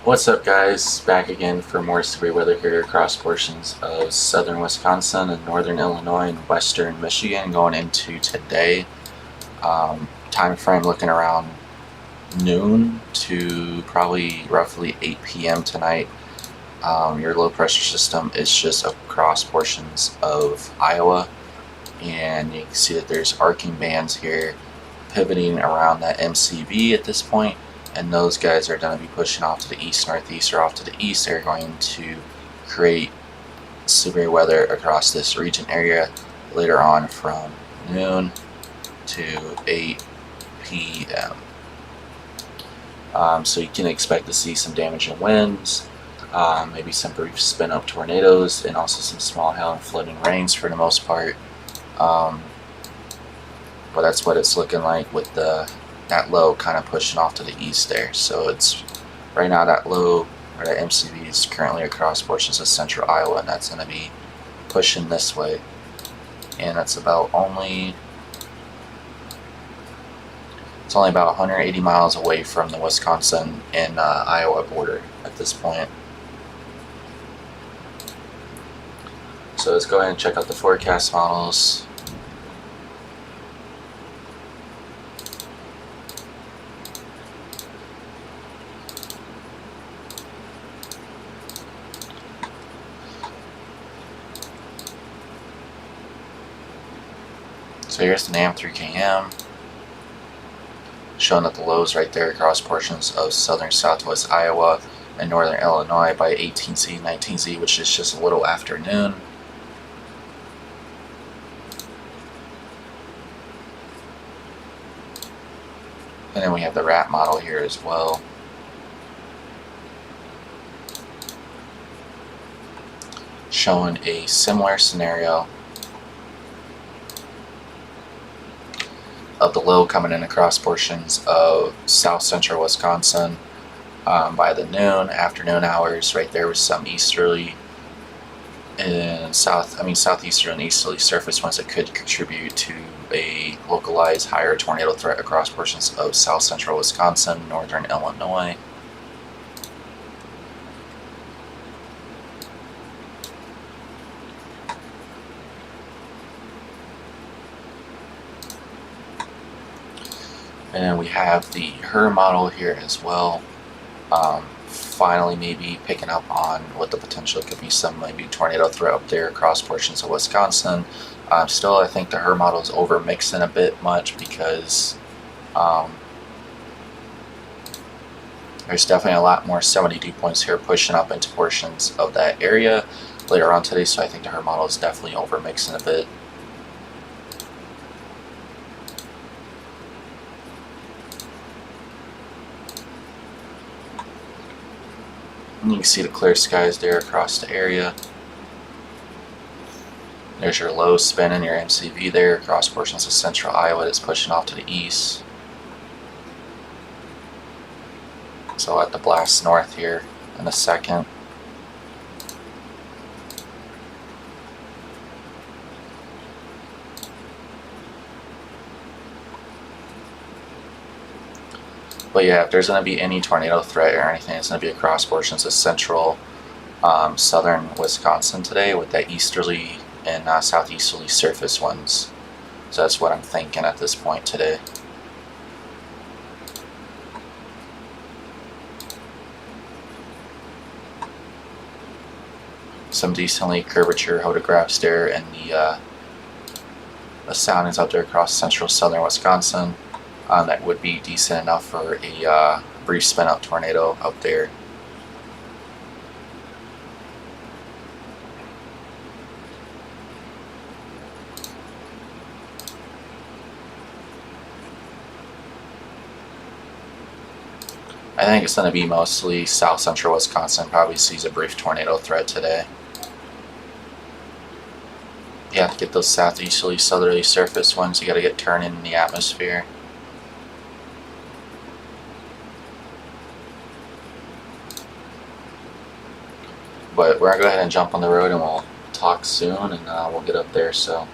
What's up, guys? Back again for more severe weather here across portions of southern Wisconsin and northern Illinois and western Michigan going into today. Time frame looking around noon to probably roughly 8 p.m. tonight. Your low pressure system is just across portions of Iowa, and you can see that there's arcing bands here pivoting around that MCV at this point. And those guys are going to be pushing off to the east, northeast, or off to the east. They're going to create severe weather across this region area later on from noon to 8 p.m. So you can expect to see some damaging winds, maybe some brief spin-up tornadoes, and also some small hail and flooding rains for the most part. But that's what it's looking like with that low kind of pushing off to the east there. So it's right now that low, or that MCV, is currently across portions of central Iowa, and that's going to be pushing this way. And it's about it's only about 180 miles away from the Wisconsin and Iowa border at this point. So let's go ahead and check out the forecast models. So here's the NAM 3KM, showing that the lows right there across portions of southern southwest Iowa and northern Illinois by 18Z, 19Z, which is just a little after noon. And then we have the RAT model here as well. Showing a similar scenario of the low coming in across portions of south central Wisconsin by the afternoon hours. Right there was some easterly and southeastern and easterly surface winds that could contribute to a localized higher tornado threat across portions of south central Wisconsin, northern Illinois. And then we have the HRRR model here as well. Finally, maybe picking up on what the potential could be some maybe tornado threat up there across portions of Wisconsin. Still, I think the HRRR model is over mixing a bit much because there's definitely a lot more 70 dew points here pushing up into portions of that area later on today. So I think the HRRR model is definitely over mixing a bit. And you can see the clear skies there across the area. There's your low spinning, your MCV there across portions of central Iowa that's pushing off to the east. So I'll have to blast north here in a second. But yeah, if there's going to be any tornado threat or anything, it's going to be across portions of central southern Wisconsin today with that easterly and southeasterly surface winds. So that's what I'm thinking at this point today. Some decently curvature photographs there, and the soundings out there across central southern Wisconsin. That would be decent enough for a brief spin-up tornado up there. I think it's going to be mostly south central Wisconsin. Probably sees a brief tornado threat today. You have to get those southeasterly, southerly surface winds. You got to get turning in the atmosphere. But we're going to go ahead and jump on the road, and we'll talk soon, and we'll get up there. So